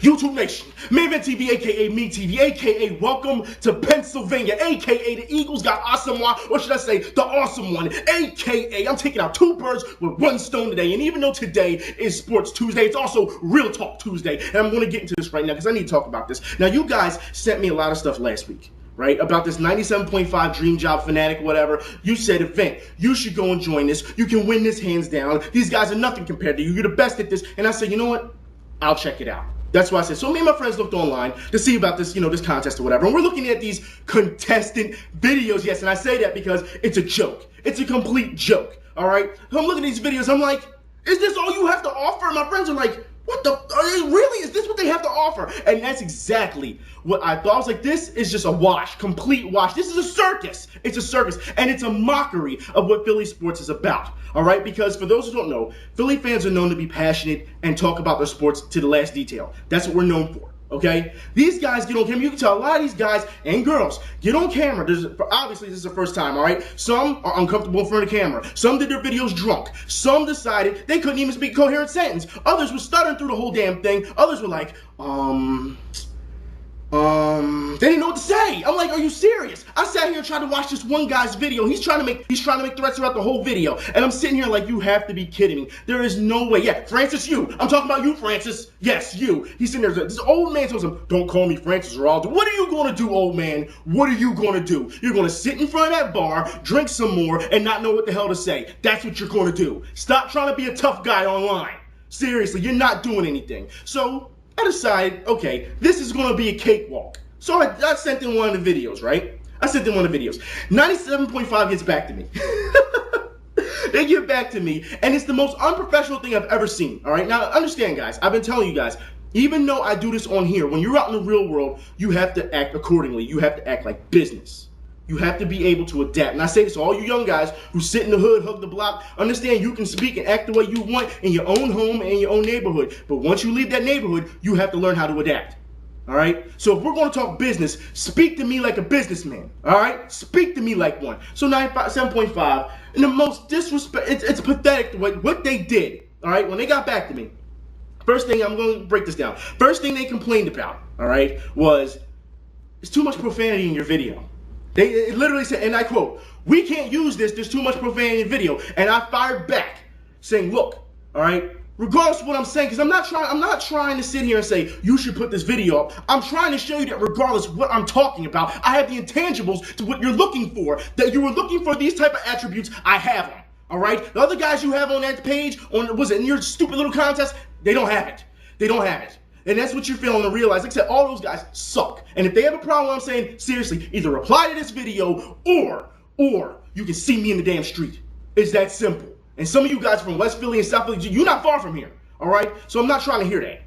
YouTube Nation, Maven TV, aka Me TV, aka welcome to Pennsylvania, aka the Eagles got awesome one, or should I say the awesome one, aka I'm taking out two birds with one stone today. And even though today is Sports Tuesday, it's also Real Talk Tuesday, and I'm going to get into this right now because I need to talk about this. Now, you guys sent me a lot of stuff last week, right, about this 97.5 dream job fanatic, whatever. You said, event, you should go and join this. You can win this hands down. These guys are nothing compared to you. You're the best at this. And I said, you know what? I'll check it out. That's why I said, so me and my friends looked online to see about this, this contest or whatever. And we're looking at these contestant videos. Yes, and I say that because it's a joke. It's a complete joke, all right? So I'm looking at these videos. I'm like, is this all you have to offer? And my friends are like, what the, really? Is this what they have to offer? And that's exactly what I thought. I was like, this is just a wash, complete wash. This is a circus. It's a circus, and it's a mockery of what Philly sports is about, all right? Because for those who don't know, Philly fans are known to be passionate and talk about their sports to the last detail. That's what we're known for, okay? These guys get on camera. You can tell a lot of these guys and girls get on camera. Obviously, this is the first time, all right? Some are uncomfortable in front of the camera. Some did their videos drunk. Some decided they couldn't even speak a coherent sentence. Others were stuttering through the whole damn thing. Others were like, they didn't know what to say. I'm like, are you serious? I sat here and tried to watch this one guy's video. He's trying to make threats throughout the whole video. And I'm sitting here like, you have to be kidding me. There is no way. Yeah, Francis, you. I'm talking about you, Francis. Yes, you. He's sitting there. This old man tells him, don't call me Francis or I'll do. What are you going to do, old man? What are you going to do? You're going to sit in front of that bar, drink some more, and not know what the hell to say. That's what you're going to do. Stop trying to be a tough guy online. Seriously, you're not doing anything. So I decided, okay, this is going to be a cakewalk. So I sent in one of the videos, right? I sent in one of the videos. 97.5 gets back to me. They get back to me, and it's the most unprofessional thing I've ever seen, all right? Now, understand, guys, I've been telling you guys, even though I do this on here, when you're out in the real world, you have to act accordingly. You have to act like business. You have to be able to adapt. And I say this to all you young guys who sit in the hood, hug the block, understand you can speak and act the way you want in your own home and in your own neighborhood. But once you leave that neighborhood, you have to learn how to adapt. All right? So if we're going to talk business, speak to me like a businessman. All right? Speak to me like one. So 7.5, and the most disrespect, it's pathetic what they did. All right? When they got back to me, first thing, I'm going to break this down. First thing they complained about, all right, was it's too much profanity in your video. They literally said, and I quote, we can't use this, there's too much profanity in video. And I fired back saying, look, all right, regardless of what I'm saying, because I'm not trying to sit here and say, you should put this video up. I'm trying to show you that regardless of what I'm talking about, I have the intangibles to what you're looking for, that you were looking for these type of attributes, I have them, all right? The other guys you have on that page, in your stupid little contest, they don't have it. They don't have it. And that's what you're failing to realize. Like I said, all those guys suck. And if they have a problem, I'm saying, seriously, either reply to this video or you can see me in the damn street. It's that simple. And some of you guys from West Philly and South Philly, you're not far from here, all right? So I'm not trying to hear that.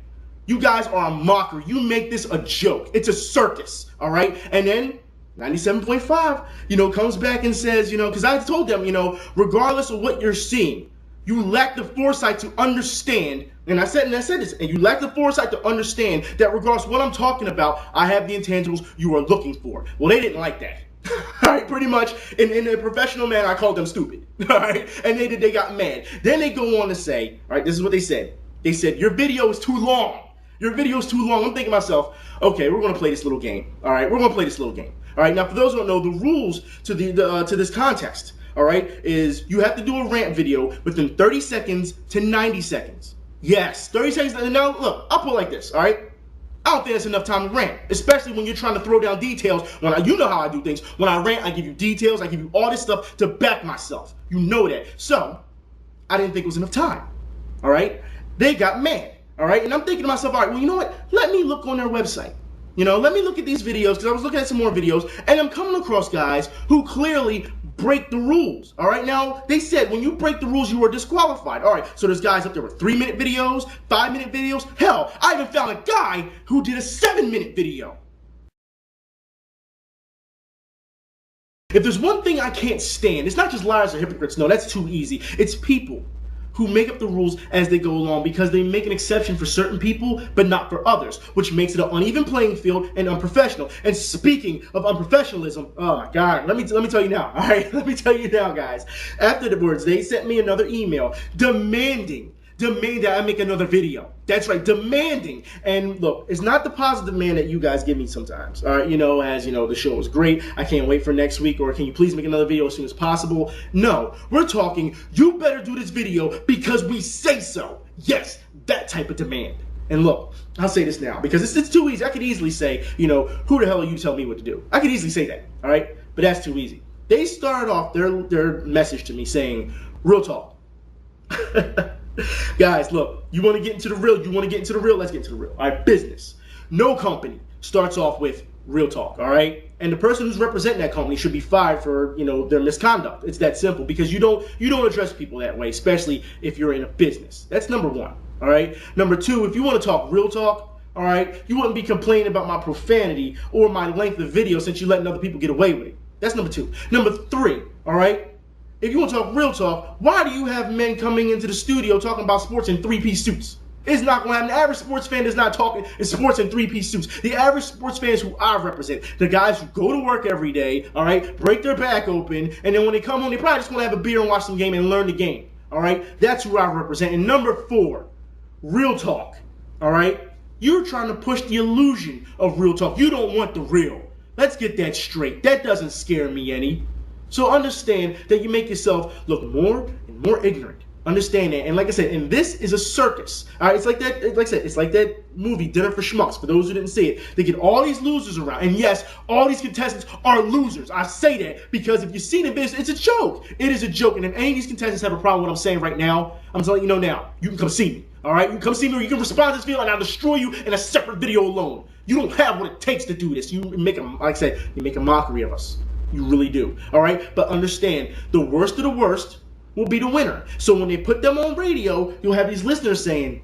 You guys are a mockery. You make this a joke. It's a circus, all right? And then 97.5, comes back and says, because I told them, regardless of what you're seeing, you lack the foresight to understand, and I said this, and you lack the foresight to understand that regardless of what I'm talking about, I have the intangibles you are looking for. Well, they didn't like that. All right, pretty much, in a professional manner, I called them stupid. All right, and they got mad. Then they go on to say, all right, this is what they said. They said, your video is too long. Your video is too long. I'm thinking to myself, okay, we're going to play this little game. All right, we're going to play this little game. All right, now for those who don't know, the rules to this contest, all right, is you have to do a rant video within 30 seconds to 90 seconds. Yes, 30 seconds. And now, look, I'll put it like this, all right? I don't think that's enough time to rant, especially when you're trying to throw down details. You know how I do things. When I rant, I give you details. I give you all this stuff to back myself. You know that. So, I didn't think it was enough time, all right? They got mad, all right? And I'm thinking to myself, all right, well, you know what? Let me look on their website. Let me look at these videos, because I was looking at some more videos, and I'm coming across guys who clearly break the rules, all right? Now, they said when you break the rules, you are disqualified. All right, so there's guys up there with 3-minute videos, 5-minute videos. Hell, I even found a guy who did a 7-minute video. If there's one thing I can't stand, it's not just liars or hypocrites. No, that's too easy. It's people who make up the rules as they go along because they make an exception for certain people, but not for others, which makes it an uneven playing field and unprofessional. And speaking of unprofessionalism, oh my God, let me tell you now, all right? Let me tell you now, guys. Afterwards, they sent me another email demanding demand that I make another video. That's right, demanding. And look, it's not the positive man that you guys give me sometimes. All right, the show is great. I can't wait for next week, or can you please make another video as soon as possible? No, we're talking, you better do this video because we say so. Yes, that type of demand. And look, I'll say this now because it's too easy. I could easily say, who the hell are you to tell me what to do? I could easily say that, all right? But that's too easy. They started off their message to me saying, real talk. Guys, look, you want to get into the real? You want to get into the real? Let's get into the real. All right, business. No company starts off with real talk, all right? And the person who's representing that company should be fired for, their misconduct. It's that simple because you don't address people that way, especially if you're in a business. That's number one, all right? Number two, if you want to talk real talk, all right, you wouldn't be complaining about my profanity or my length of video since you're letting other people get away with it. That's number two. Number three, all right? If you want to talk real talk, why do you have men coming into the studio talking about sports in three-piece suits? It's not going to happen. The average sports fan is not talking in sports in three-piece suits. The average sports fans who I represent, the guys who go to work every day, all right, break their back open, and then when they come home, they probably just want to have a beer and watch some game and learn the game, all right? That's who I represent. And number four, real talk, all right? You're trying to push the illusion of real talk. You don't want the real. Let's get that straight. That doesn't scare me any. So understand that you make yourself look more and more ignorant. Understand that. And like I said, and this is a circus. All right, it's like that. Like I said, it's like that movie Dinner for Schmucks. For those who didn't see it, they get all these losers around. And yes, all these contestants are losers. I say that because if you've seen the business, it's a joke. It is a joke. And if any of these contestants have a problem with what I'm saying right now, I'm telling you now. You can come see me. All right, you can come see me, or you can respond to this video, and I'll destroy you in a separate video alone. You don't have what it takes to do this. You make a, like I said, you make a mockery of us. You really do. All right, but understand, the worst of the worst will be the winner. So when they put them on radio, you'll have these listeners saying,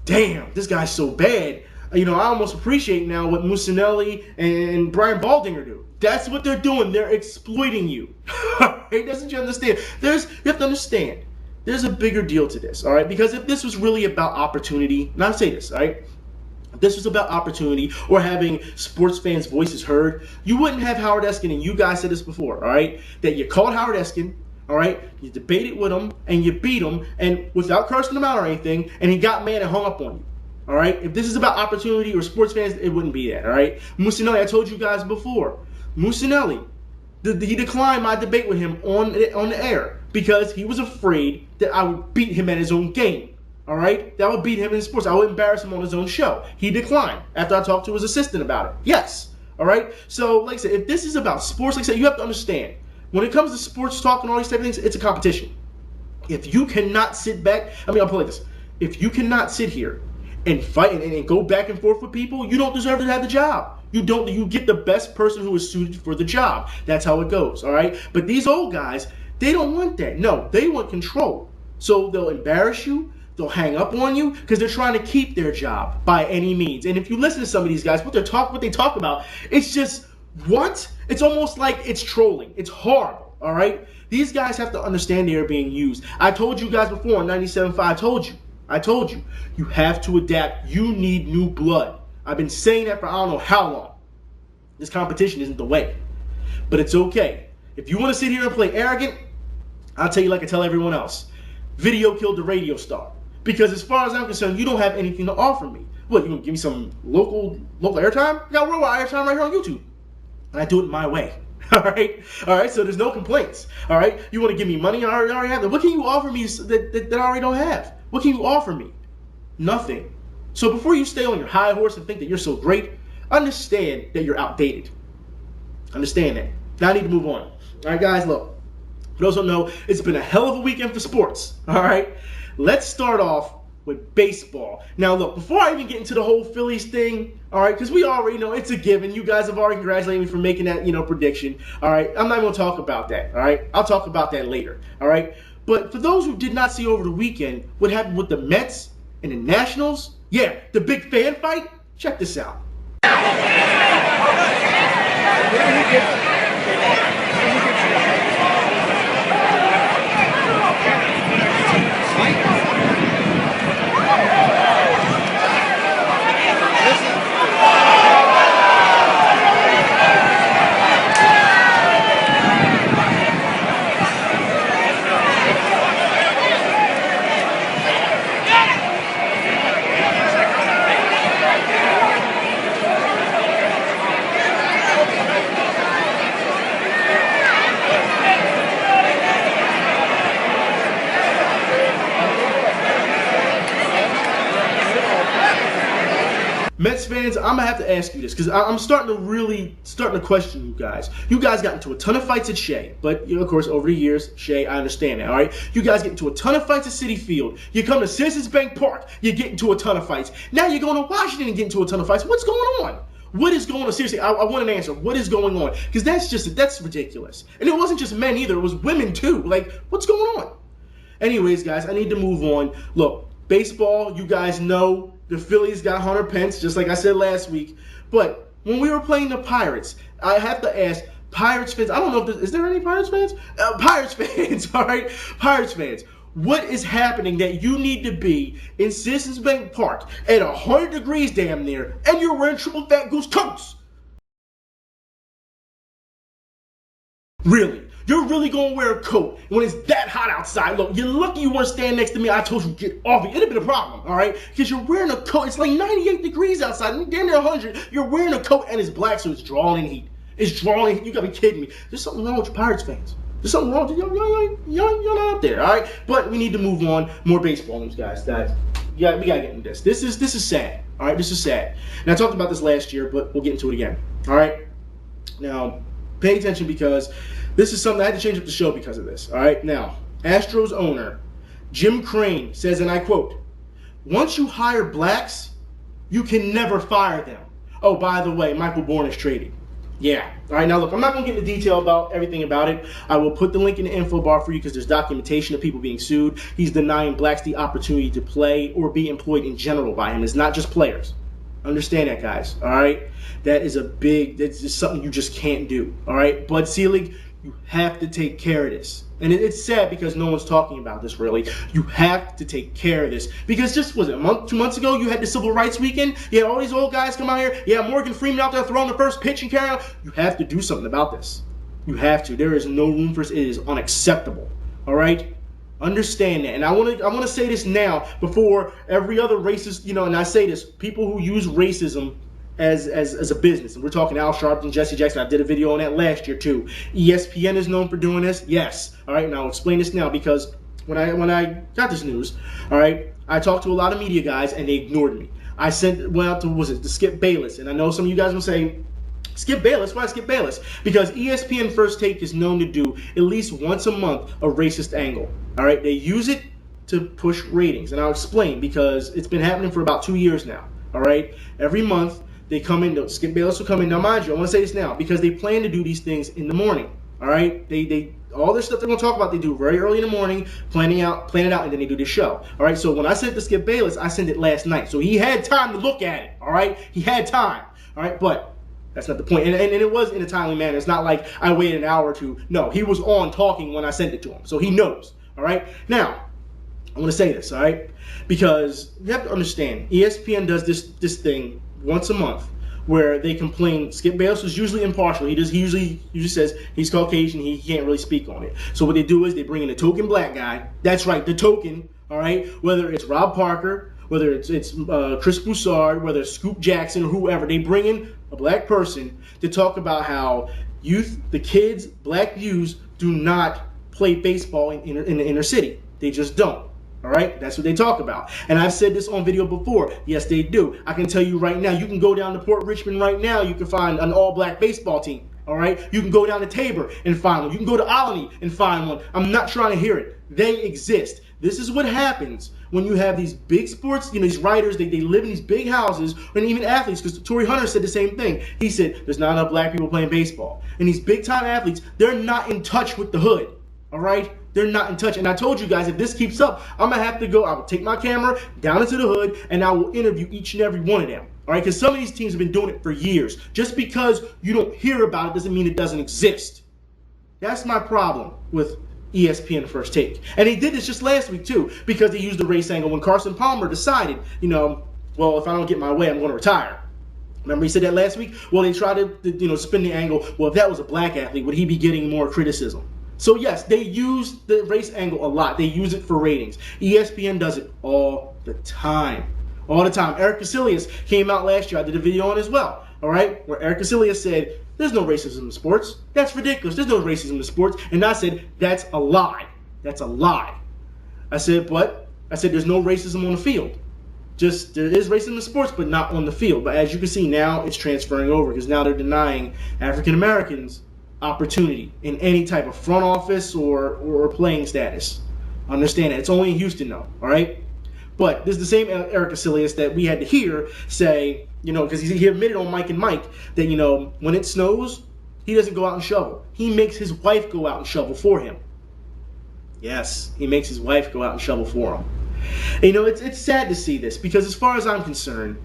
damn, this guy's so bad. I almost appreciate now what Musinelli and Brian Baldinger do. That's what they're doing. They're exploiting you. Right? That's what you understand. You have to understand, there's a bigger deal to this, all right? Because if this was really about opportunity, and I'll say this, all right? If this was about opportunity or having sports fans' voices heard, you wouldn't have Howard Eskin, and you guys said this before, all right? That you called Howard Eskin, all right? You debated with him, and you beat him, and without cursing him out or anything, and he got mad and hung up on you, all right? If this is about opportunity or sports fans, it wouldn't be that, all right? Musinelli, I told you guys before, Musinelli, he declined my debate with him on the air because he was afraid that I would beat him at his own game. All right? That would beat him in sports. I would embarrass him on his own show. He declined after I talked to his assistant about it. Yes. All right? So, like I said, if this is about sports, like I said, you have to understand, when it comes to sports talk and all these type of things, it's a competition. If you cannot sit back, I'll put it like this. If you cannot sit here and fight and go back and forth with people, you don't deserve to have the job. You get the best person who is suited for the job. That's how it goes, all right? But these old guys, they don't want that. No, they want control. So they'll embarrass you. They'll hang up on you because they're trying to keep their job by any means. And if you listen to some of these guys, what they talk about, it's just, what? It's almost like it's trolling. It's horrible, all right? These guys have to understand they are being used. I told you guys before on 97.5, I told you, you have to adapt. You need new blood. I've been saying that for I don't know how long. This competition isn't the way. But it's okay. If you want to sit here and play arrogant, I'll tell you like I tell everyone else. Video killed the radio star. Because as far as I'm concerned, you don't have anything to offer me. What, you gonna give me some local airtime? I got worldwide airtime right here on YouTube. And I do it my way. All right, so there's no complaints. All right, you want to give me money? I already have that. What can you offer me that I already don't have? What can you offer me? Nothing. So before you stay on your high horse and think that you're so great, understand that you're outdated. Understand that. Now I need to move on. All right, guys, look. For those who don't know, it's been a hell of a weekend for sports. All right, let's start off with baseball. Now, look, before I even get into the whole Phillies thing, all right, because we already know it's a given. You guys have already congratulated me for making that, prediction. All right, I'm not going to talk about that. All right, I'll talk about that later. All right, but for those who did not see over the weekend what happened with the Mets and the Nationals, yeah, the big fan fight. Check this out. Mets fans, I'm gonna have to ask you this because I'm starting to question you guys. You guys got into a ton of fights at Shea, but of course over the years, Shea, I understand that. All right, you guys get into a ton of fights at Citi Field. You come to Citizens Bank Park, you get into a ton of fights. Now you're going to Washington and get into a ton of fights. What's going on? What is going on? Seriously, I want an answer. What is going on? Because that's ridiculous. And it wasn't just men either. It was women too. Like, what's going on? Anyways, guys, I need to move on. Look, baseball, you guys know the Phillies got Hunter Pence, just like I said last week. But when we were playing the Pirates, I have to ask Pirates fans. I don't know if is there any Pirates fans? Pirates fans, all right? Pirates fans. What is happening that you need to be in Citizens Bank Park at 100 degrees damn near, and you're wearing triple fat goose coats? Really? You're really going to wear a coat when it's that hot outside? Look, you're lucky you weren't standing next to me. I told you, get off it. It'd have been a problem, all right? Because you're wearing a coat. It's like 98 degrees outside. Damn near 100. You're wearing a coat, and it's black, so it's drawing in heat. It's drawing in heat. You got to be kidding me. There's something wrong with you Pirates fans. There's something wrong with you. You're not up there, all right? But we need to move on. More baseball news, guys. We got to get into this. This is sad, all right? This is sad. And I talked about this last year, but we'll get into it again, all right? Now, pay attention because this is something I had to change up the show because of this, all right? Now, Astros owner Jim Crane says, and I quote, "Once you hire blacks, you can never fire them. Oh, by the way, Michael Bourne is traded." Yeah. All right, now look, I'm not going to get into detail about everything about it. I will put the link in the info bar for you because there's documentation of people being sued. He's denying blacks the opportunity to play or be employed in general by him. It's not just players. Understand that, guys, all right? That's just something you just can't do, all right? Bud Selig, you have to take care of this. And it's sad because no one's talking about this, really. You have to take care of this. Because just, was it a month, 2 months ago, you had the Civil Rights Weekend? You had all these old guys come out here. You had Morgan Freeman out there throwing the first pitch and carrying on. You have to do something about this. You have to. There is no room for this. It is unacceptable, all right? Understand that. And I want to say this now before every other racist, and I say this, people who use racism as a business. And we're talking Al Sharpton, Jesse Jackson. I did a video on that last year too. ESPN is known for doing this. Yes. All right. Now I'll explain this now because when I got this news, all right, I talked to a lot of media guys and they ignored me. I went out to Skip Bayless, and I know some of you guys will say, Skip Bayless? Why Skip Bayless? Because ESPN First Take is known to do at least once a month a racist angle. All right. They use it to push ratings, and I'll explain because it's been happening for about 2 years now. All right. Every month. They come in, Skip Bayless will come in. Now, mind you, I want to say this now because they plan to do these things in the morning. All right, they all this stuff they're going to talk about, they do very early in the morning, plan it out, and then they do this show. All right, so when I sent it to Skip Bayless, I sent it last night, so he had time to look at it. All right, he had time. All right, but that's not the point, and it was in a timely manner. It's not like I waited an hour or two. No, he was on talking when I sent it to him, so he knows. All right, now I want to say this. All right, because you have to understand, ESPN does this thing once a month where they complain. Skip Bayless is usually impartial. He usually says he's Caucasian, he can't really speak on it. So what they do is they bring in a token black guy. That's right, the token, all right? Whether it's Rob Parker, whether it's Chris Broussard, whether it's Scoop Jackson, or whoever, they bring in a black person to talk about how the kids, black youths, do not play baseball in the inner city. They just don't. All right, that's what they talk about. And I've said this on video before. Yes, they do. I can tell you right now, you can go down to Port Richmond right now. You can find an all-black baseball team. All right, you can go down to Tabor and find one. You can go to Albany and find one. I'm not trying to hear it. They exist. This is what happens when you have these big sports, these writers, they live in these big houses, and even athletes, because Torrey Hunter said the same thing. He said, there's not enough black people playing baseball. And these big-time athletes, they're not in touch with the hood. All right? They're not in touch. And I told you guys, if this keeps up, I'm going to have to go. I will take my camera down into the hood, and I will interview each and every one of them. All right? Because some of these teams have been doing it for years. Just because you don't hear about it doesn't mean it doesn't exist. That's my problem with ESPN First Take. And they did this just last week, too, because they used the race angle when Carson Palmer decided, well, if I don't get my way, I'm going to retire. Remember he said that last week? Well, they tried to, spin the angle. Well, if that was a black athlete, would he be getting more criticism? So yes, they use the race angle a lot. They use it for ratings. ESPN does it all the time. All the time. Eric Casillas came out last year. I did a video on it as well. All right? Where Eric Casillas said, there's no racism in sports. That's ridiculous. There's no racism in sports. And I said, that's a lie. That's a lie. I said, there's no racism on the field. Just there is racism in sports, but not on the field. But as you can see now, it's transferring over because now they're denying African Americans opportunity in any type of front office or playing status. Understand that. It's only in Houston though, all right? But this is the same Eric Asilius that we had to hear say, because he admitted on Mike and Mike that, when it snows, he doesn't go out and shovel. He makes his wife go out and shovel for him. Yes, he makes his wife go out and shovel for him. And, it's sad to see this because as far as I'm concerned,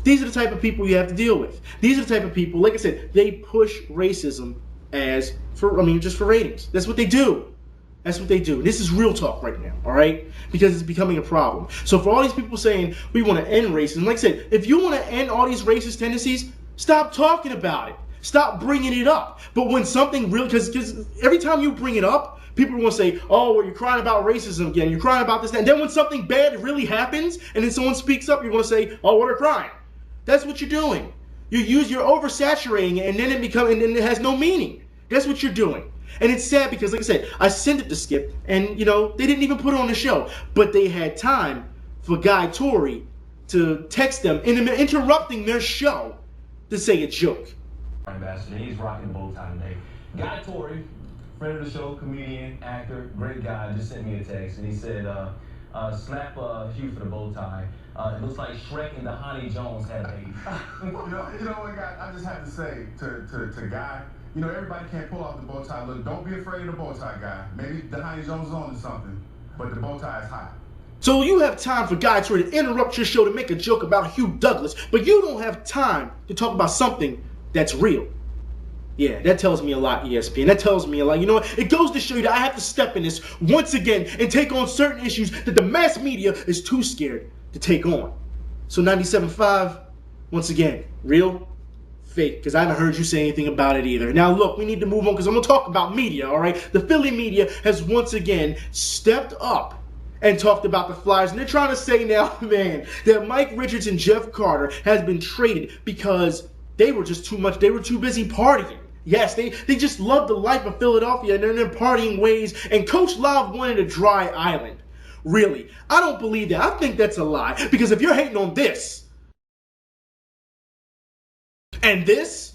these are the type of people you have to deal with. These are the type of people, like I said, they push racism just for ratings. That's what they do. That's what they do. This is real talk right now, all right? Because it's becoming a problem. So for all these people saying we want to end racism, like I said, if you want to end all these racist tendencies, stop talking about it. Stop bringing it up. But when something real, because every time you bring it up, people are going to say, oh, well, you're crying about racism again. You're crying about this, that. And then when something bad really happens, and then someone speaks up, you're going to say, oh, what are crying? That's what you're doing. You're oversaturating it, and then it has no meaning. That's what you're doing. And it's sad because, like I said, I sent it to Skip, and, they didn't even put it on the show. But they had time for Guy Torrey to text them, interrupting their show, to say a joke. Ambassador, he's rocking the bow tie today. Guy Torrey, friend of the show, comedian, actor, great guy, just sent me a text, and he said, slap Hugh for the bow tie. It looks like Shrek and the Honey Jones had a baby. you know what, guy? I just have to say to Guy, everybody can't pull off the bow tie look. Don't be afraid of the bow tie, Guy. Maybe the Honey Jones is on to something, but the bow tie is hot. So you have time for Guy Torrey to interrupt your show to make a joke about Hugh Douglas, but you don't have time to talk about something that's real. Yeah, that tells me a lot, ESPN. That tells me a lot. You know what? It goes to show you that I have to step in this once again and take on certain issues that the mass media is too scared to take on. So 97.5, once again, real, fake, because I haven't heard you say anything about it either. Now look, we need to move on because I'm going to talk about media, all right? The Philly media has once again stepped up and talked about the Flyers, and they're trying to say now, man, that Mike Richards and Jeff Carter has been traded because they were just too much. They were too busy partying. Yes, they just love the life of Philadelphia and they're in their partying ways. And Coach Love wanted a dry island. Really? I don't believe that. I think that's a lie. Because if you're hating on this and this,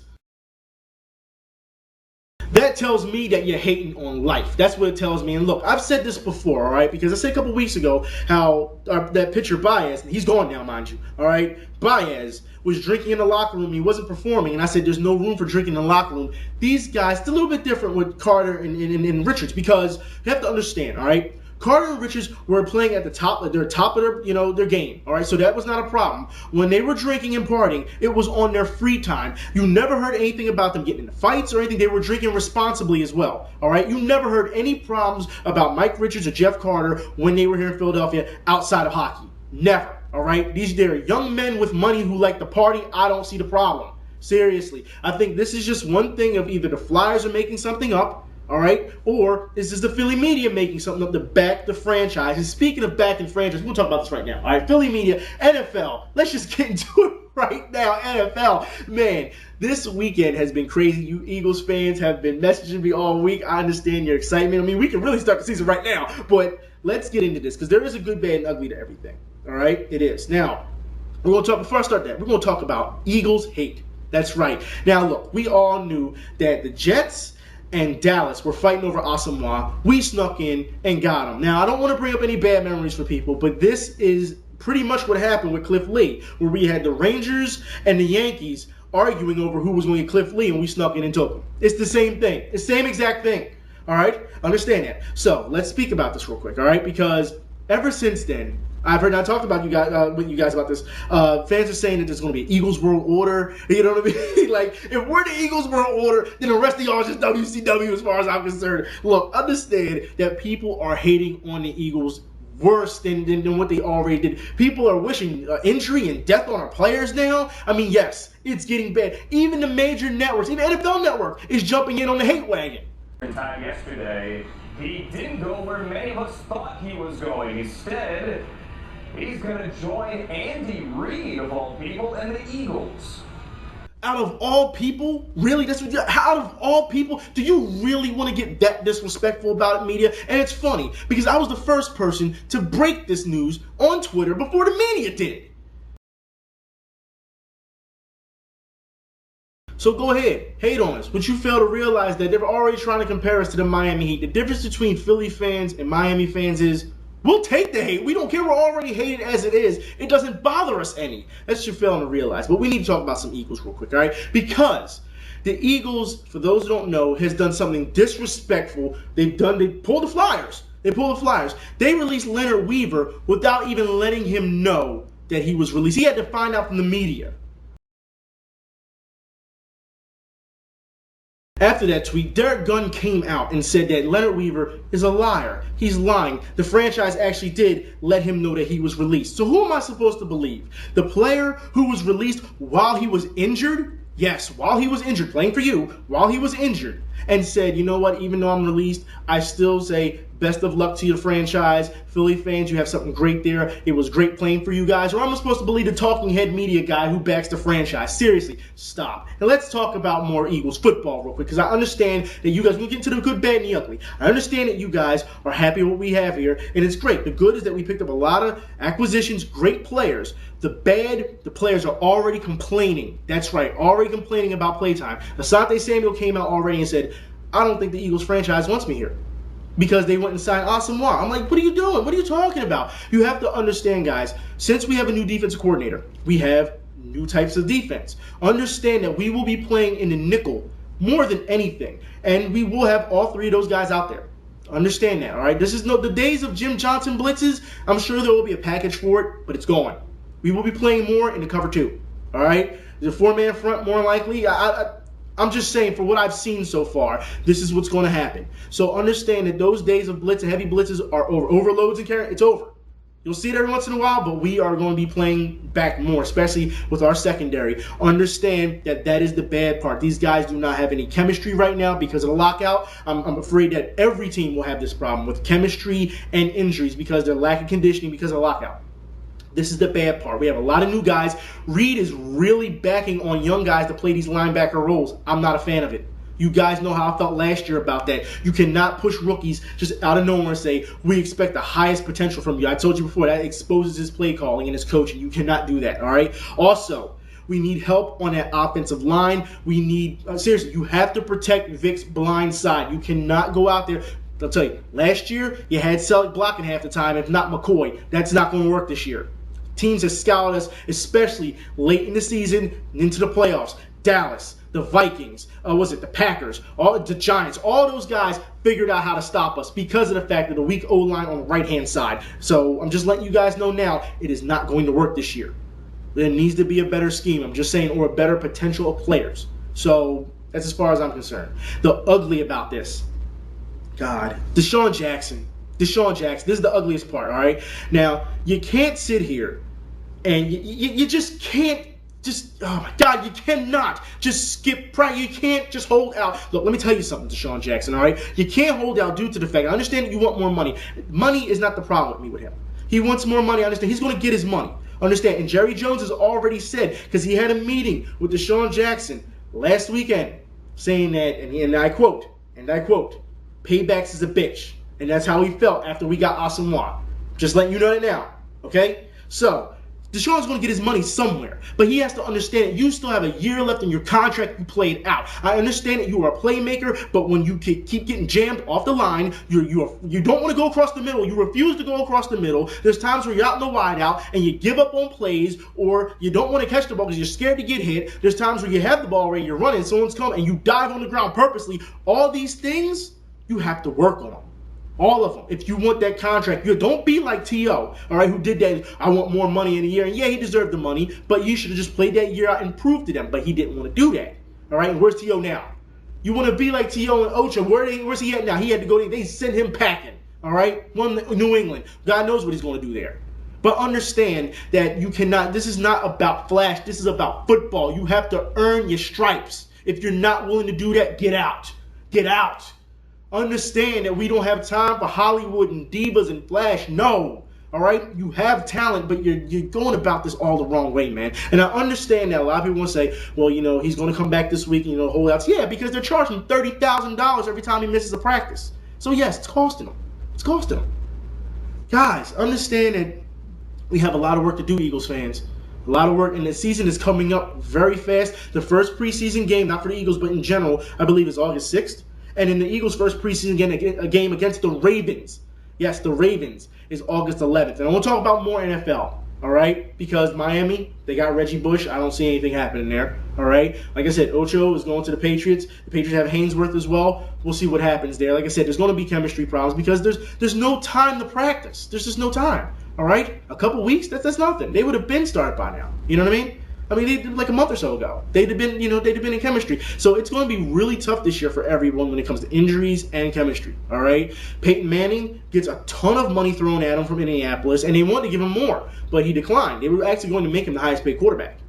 that tells me that you're hating on life. That's what it tells me. And look, I've said this before, all right? Because I said a couple weeks ago how that pitcher Baez, he's gone now, mind you, all right? Baez was drinking in the locker room. He wasn't performing. And I said there's no room for drinking in the locker room. These guys, it's a little bit different with Carter and Richards because you have to understand, all right? Carter and Richards were playing at the top of their game, all right? So that was not a problem. When they were drinking and partying, it was on their free time. You never heard anything about them getting into fights or anything. They were drinking responsibly as well, all right? You never heard any problems about Mike Richards or Jeff Carter when they were here in Philadelphia outside of hockey. Never, all right? They're young men with money who like to party. I don't see the problem. Seriously. I think this is just one thing of either the Flyers are making something up, all right? Or is this the Philly media making something up to back the franchise? And speaking of backing franchise, we'll talk about this right now. All right, Philly media, NFL. Let's just get into it right now. NFL. Man, this weekend has been crazy. You Eagles fans have been messaging me all week. I understand your excitement. I mean, we can really start the season right now. But let's get into this because there is a good, bad, and ugly to everything. All right? It is. Now, we're going to talk, before I start that, we're going to talk about Eagles hate. That's right. Now, look, we all knew that the Jets and Dallas were fighting over Asamoah. We snuck in and got him. Now, I don't want to bring up any bad memories for people, but this is pretty much what happened with Cliff Lee, where we had the Rangers and the Yankees arguing over who was going to get Cliff Lee, and we snuck in and took him. It's the same thing. It's the same exact thing. All right? Understand that. So, let's speak about this real quick, all right? Because ever since then, I talked about you guys with you guys about this. Fans are saying that there's going to be an Eagles World Order. You know what I mean? Like, if we're the Eagles World Order, then the rest of y'all is just WCW as far as I'm concerned. Look, understand that people are hating on the Eagles worse than what they already did. People are wishing injury and death on our players now. I mean, yes, it's getting bad. Even the major networks, even NFL Network, is jumping in on the hate wagon. Time yesterday, he didn't go where many of us thought he was going. Instead, he's going to join Andy Reid, of all people, and the Eagles. Out of all people? Really? Out of all people? Do you really want to get that disrespectful about it, media? And it's funny, because I was the first person to break this news on Twitter before the media did. So go ahead, hate on us. But you fail to realize that they're already trying to compare us to the Miami Heat. The difference between Philly fans and Miami fans is we'll take the hate. We don't care. We're already hated as it is. It doesn't bother us any. That's what you're failing to realize. But we need to talk about some Eagles real quick, all right? Because the Eagles, for those who don't know, has done something disrespectful. They pulled the Flyers. They released Leonard Weaver without even letting him know that he was released. He had to find out from the media. After that tweet, Derek Gunn came out and said that Leonard Weaver is a liar. He's lying. The franchise actually did let him know that he was released. So who am I supposed to believe? The player who was released while he was injured? Yes, while he was injured, playing for you, while he was injured, and said, you know what, even though I'm released, I still say best of luck to your franchise. Philly fans, you have something great there. It was great playing for you guys. Or am I supposed to believe the talking head media guy who backs the franchise? Seriously, stop. And let's talk about more Eagles football real quick, because I understand that you guys, we'll get into the good, bad, and the ugly. I understand that you guys are happy with what we have here, and it's great. The good is that we picked up a lot of acquisitions, great players. The bad, the players are already complaining. That's right, already complaining about playtime. Asante Samuel came out already and said, I don't think the Eagles franchise wants me here, because they went and signed Asamoah. I'm like, what are you doing? What are you talking about? You have to understand, guys, since we have a new defensive coordinator, we have new types of defense. Understand that we will be playing in the nickel more than anything, and we will have all three of those guys out there. Understand that, all right? This is the days of Jim Johnson blitzes. I'm sure there will be a package for it, but it's gone. We will be playing more in the cover two, all right? The four-man front more likely. I'm just saying, for what I've seen so far, this is what's going to happen. So understand that those days of blitz and heavy blitzes are over. Overloads and carry, it's over. You'll see it every once in a while, but we are going to be playing back more, especially with our secondary. Understand that that is the bad part. These guys do not have any chemistry right now because of the lockout. I'm afraid that every team will have this problem with chemistry and injuries because they're lacking conditioning because of the lockout. This is the bad part. We have a lot of new guys. Reed is really backing on young guys to play these linebacker roles. I'm not a fan of it. You guys know how I felt last year about that. You cannot push rookies just out of nowhere and say, we expect the highest potential from you. I told you before, that exposes his play calling and his coaching. You cannot do that, all right? Also, we need help on that offensive line. We need, seriously, you have to protect Vic's blind side. You cannot go out there. I'll tell you, last year, you had Selleck blocking half the time, if not McCoy. That's not going to work this year. Teams have scouted us, especially late in the season and into the playoffs. Dallas, the Vikings, the Packers, the Giants, all those guys figured out how to stop us because of the fact of the weak O-line on the right-hand side. So I'm just letting you guys know now, it is not going to work this year. There needs to be a better scheme, I'm just saying, or a better potential of players. So that's as far as I'm concerned. The ugly about this, God, Deshaun Jackson. This is the ugliest part, all right? Now, you can't sit here and you just can't oh my God, you cannot just skip practice. You can't just hold out. Look, let me tell you something, Deshaun Jackson, all right? You can't hold out due to the fact, I understand that you want more money. Money is not the problem with me with him. He wants more money, I understand. He's going to get his money, understand? And Jerry Jones has already said, because he had a meeting with Deshaun Jackson last weekend, saying that, and I quote, paybacks is a bitch. And that's how he felt after we got Asamoah. Just letting you know that now, okay? So, Deshaun's going to get his money somewhere, but he has to understand that you still have a year left in your contract you played out. I understand that you are a playmaker, but when you keep getting jammed off the line, you don't want to go across the middle. You refuse to go across the middle. There's times where you're out in the wide out and you give up on plays, or you don't want to catch the ball because you're scared to get hit. There's times where you have the ball already, you're running, someone's coming, and you dive on the ground purposely. All these things you have to work on. All of them. If you want that contract, you don't be like T.O., all right, who did that. I want more money in a year. And yeah, he deserved the money, but you should have just played that year out and proved to them. But he didn't want to do that. All right, and where's T.O. now? You want to be like T.O. and Ocho. Where's he at now? He had to go, they sent him packing, all right? One New England. God knows what he's going to do there. But understand that you cannot, this is not about flash. This is about football. You have to earn your stripes. If you're not willing to do that, get out. Get out. Understand that we don't have time for Hollywood and divas and flash. No. All right? You have talent, but you're going about this all the wrong way, man. And I understand that a lot of people want to say, well, you know, he's going to come back this week and, hold out. Yeah, because they're charging $30,000 every time he misses a practice. So, yes, it's costing him. It's costing him. Guys, understand that we have a lot of work to do, Eagles fans. A lot of work, and the season is coming up very fast. The first preseason game, not for the Eagles, but in general, I believe is August 6th. And in the Eagles' first preseason game against the Ravens, yes, the Ravens, is August 11th. And I want to talk about more NFL, all right? Because Miami, they got Reggie Bush. I don't see anything happening there, all right? Like I said, Ocho is going to the Patriots. The Patriots have Hainsworth as well. We'll see what happens there. Like I said, there's going to be chemistry problems because there's no time to practice. There's just no time, all right? A couple weeks, that's nothing. They would have been started by now. You know what I mean? They did like a month or so ago. They'd have been in chemistry. So it's going to be really tough this year for everyone when it comes to injuries and chemistry. All right. Peyton Manning gets a ton of money thrown at him from Indianapolis, and they wanted to give him more, but he declined. They were actually going to make him the highest paid quarterback,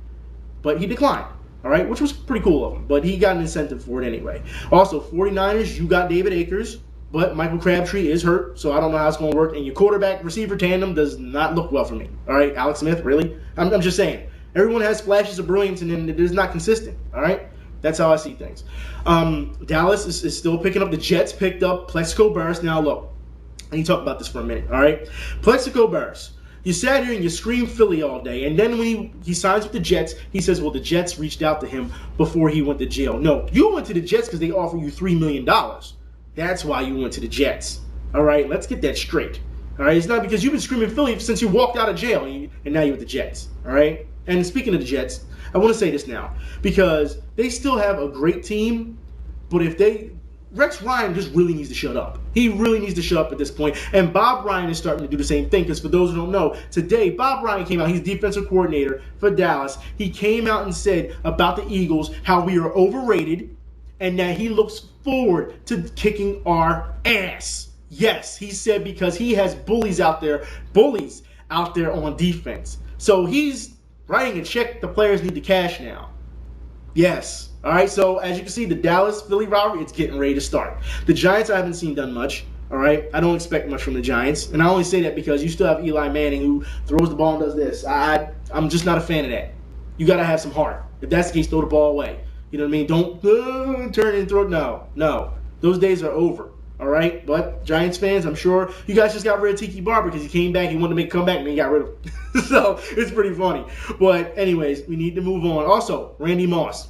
but he declined. All right, which was pretty cool of him, but he got an incentive for it anyway. Also, 49ers, you got David Akers, but Michael Crabtree is hurt, so I don't know how it's going to work. And your quarterback-receiver tandem does not look well for me. All right, Alex Smith, really? I'm just saying. Everyone has flashes of brilliance, and then it is not consistent, all right? That's how I see things. Dallas is still picking up. The Jets picked up Plexico Burress. Now, look, I need to talk about this for a minute, all right? Plexico Burress, you sat here and you screamed Philly all day, and then when he signs with the Jets, he says, well, the Jets reached out to him before he went to jail. No, you went to the Jets because they offered you $3 million. That's why you went to the Jets, all right? Let's get that straight, all right? It's not because you've been screaming Philly since you walked out of jail, and now you're with the Jets, all right? And speaking of the Jets, I want to say this now because they still have a great team, but Rex Ryan just really needs to shut up. He really needs to shut up at this point. And Bob Ryan is starting to do the same thing because for those who don't know, today Bob Ryan came out. He's defensive coordinator for Dallas. He came out and said about the Eagles how we are overrated and that he looks forward to kicking our ass. Yes, he said because he has bullies out there on defense. So he's writing a check the players need to cash now. Yes. All right, so as you can see, the Dallas-Philly rivalry, it's getting ready to start. The Giants, I haven't seen done much. All right, I don't expect much from the Giants. And I only say that because you still have Eli Manning who throws the ball and does this. I'm just not a fan of that. You got to have some heart. If that's the case, throw the ball away. You know what I mean? Don't turn and throw it. No. Those days are over. All right, but Giants fans, I'm sure you guys just got rid of Tiki Barber because he came back, he wanted to make a comeback, and then he got rid of him. So it's pretty funny. But anyways, we need to move on. Also, Randy Moss.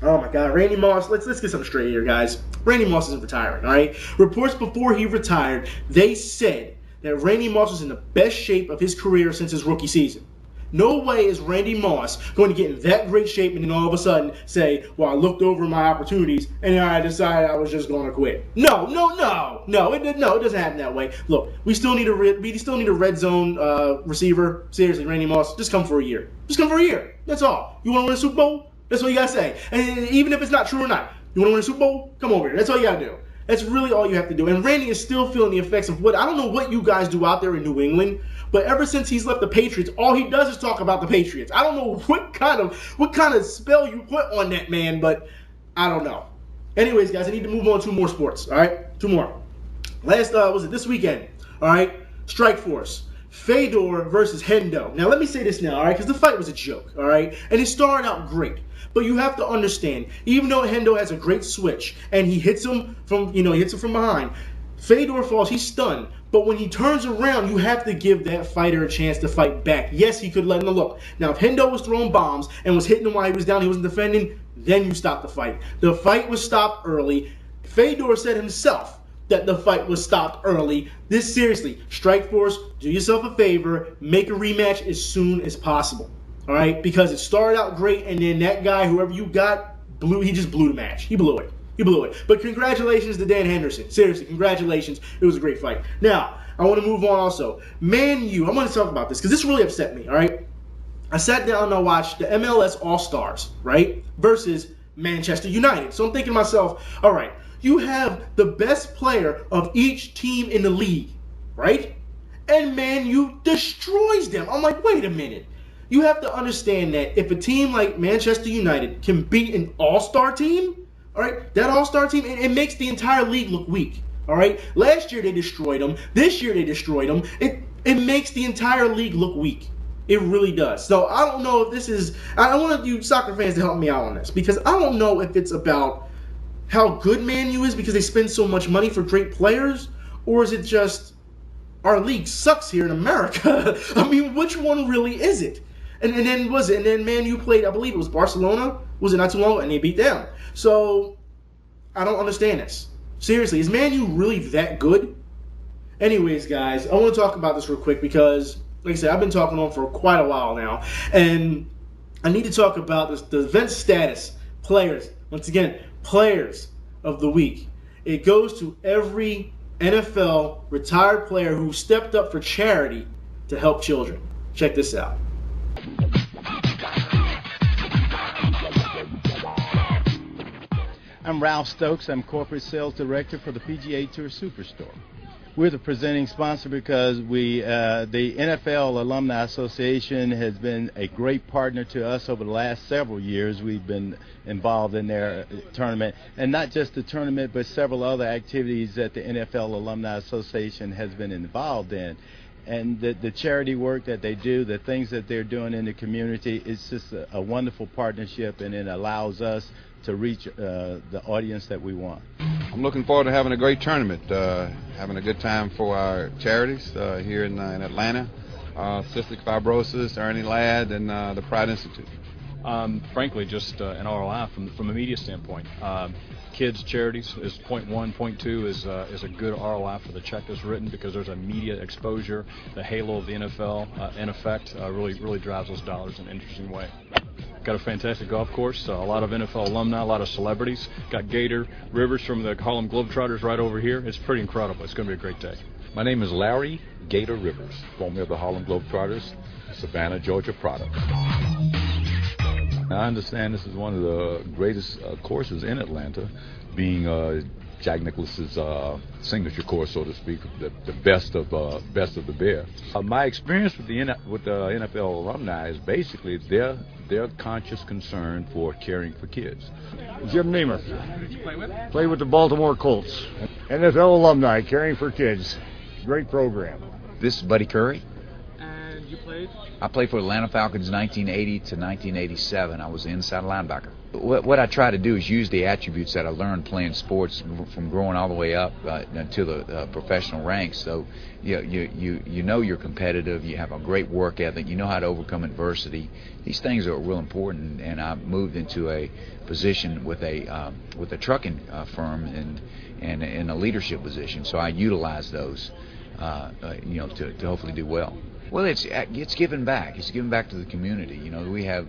Oh my God, Randy Moss. Let's get something straight here, guys. Randy Moss isn't retiring. All right. Reports before he retired, they said that Randy Moss was in the best shape of his career since his rookie season. No way is Randy Moss going to get in that great shape and then all of a sudden say, well, I looked over my opportunities and then I decided I was just going to quit. No, it doesn't happen that way. Look, we still need a red zone receiver. Seriously, Randy Moss, just come for a year. Just come for a year. That's all. You want to win a Super Bowl? That's what you got to say. And even if it's not true or not, you want to win a Super Bowl? Come over here. That's all you got to do. That's really all you have to do. And Randy is still feeling the effects of I don't know what you guys do out there in New England, but ever since he's left the Patriots, all he does is talk about the Patriots. I don't know what kind of spell you put on that man, but I don't know. Anyways, guys, I need to move on to more sports. All right, two more. Last was it this weekend? All right, Strike Force. Fedor versus Hendo. Now, let me say this now, all right, because the fight was a joke, all right? And it started out great. But you have to understand, even though Hendo has a great switch and he hits him from behind, Fedor falls, he's stunned. But when he turns around, you have to give that fighter a chance to fight back. Yes, he could let him look. Now, if Hendo was throwing bombs and was hitting him while he was down, he wasn't defending, then you stop the fight. The fight was stopped early. Fedor said himself that the fight was stopped early. This seriously, Strike Force, do yourself a favor, make a rematch as soon as possible. All right, because it started out great, and then that guy, whoever you got, he just blew the match. He blew it. But congratulations to Dan Henderson. Seriously, congratulations. It was a great fight. Now, I want to move on also. Man U, I want to talk about this because this really upset me, all right? I sat down and I watched the MLS All-Stars, right, versus Manchester United. So I'm thinking to myself, all right, you have the best player of each team in the league, right? And Man U destroys them. I'm like, wait a minute. You have to understand that if a team like Manchester United can beat an all-star team, all right, that all-star team, it makes the entire league look weak, all right? Last year they destroyed them. This year they destroyed them. It makes the entire league look weak. It really does. So I don't know if this is, I want you soccer fans to help me out on this because I don't know if it's about how good Man U is because they spend so much money for great players, or is it just our league sucks here in America? I mean, which one really is it? And then Man U played, I believe it was Barcelona, was it not too long ago, and they beat them. So I don't understand this. Seriously, is Man U really that good? Anyways, guys, I want to talk about this real quick because, like I said, I've been talking on for quite a while now, and I need to talk about this, the event status players. Once again, players of the week. It goes to every NFL retired player who stepped up for charity to help children. Check this out. I'm Ralph Stokes. I'm Corporate Sales Director for the PGA Tour Superstore. We're the presenting sponsor because the NFL Alumni Association has been a great partner to us over the last several years. We've been involved in their tournament, and not just the tournament, but several other activities that the NFL Alumni Association has been involved in. And the charity work that they do, the things that they're doing in the community, it's just a wonderful partnership, and it allows us to reach the audience that we want. I'm looking forward to having a great tournament, having a good time for our charities here in Atlanta, Cystic Fibrosis, Ernie Ladd, and the Pride Institute. Frankly, just an ROI from a media standpoint. Kids charities is point 1, point 2 is a good ROI for the check that's written because there's a media exposure. The halo of the NFL in effect really drives those dollars in an interesting way. Got a fantastic golf course, a lot of NFL alumni, a lot of celebrities. Got Gator Rivers from the Harlem Globetrotters right over here. It's pretty incredible. It's going to be a great day. My name is Larry Gator Rivers, formerly of the Harlem Globetrotters, Savannah, Georgia product. I understand this is one of the greatest courses in Atlanta, being Jack Nicklaus's signature course, so to speak, the best of the bear. My experience with the NFL alumni is basically their conscious concern for caring for kids. Jim Nemeth. Did you play with? Played with the Baltimore Colts. NFL alumni, caring for kids. Great program. This is Buddy Curry. And you played? I played for Atlanta Falcons 1980 to 1987. I was the inside linebacker. What I try to do is use the attributes that I learned playing sports from growing all the way up to the professional ranks. So you know you're competitive, you have a great work ethic, you know how to overcome adversity. These things are real important, and I moved into a position with a trucking firm and in a leadership position. So I utilize those to hopefully do well. Well, it's giving back. It's giving back to the community. We have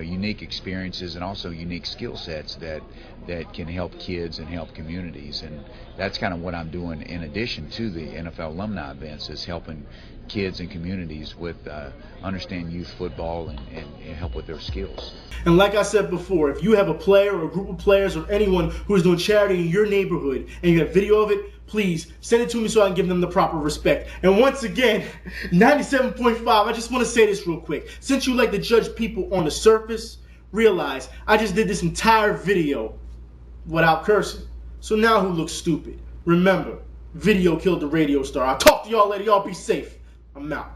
unique experiences and also unique skill sets that can help kids and help communities, and that's kind of what I'm doing in addition to the NFL alumni events, is helping kids and communities with understand youth football and help with their skills. And like I said before, if you have a player or a group of players or anyone who is doing charity in your neighborhood and you have video of it, please send it to me so I can give them the proper respect. And once again, 97.5, I just want to say this real quick. Since you like to judge people on the surface, realize I just did this entire video without cursing. So now who looks stupid? Remember, video killed the radio star. I'll talk to y'all later. Y'all be safe. I'm out.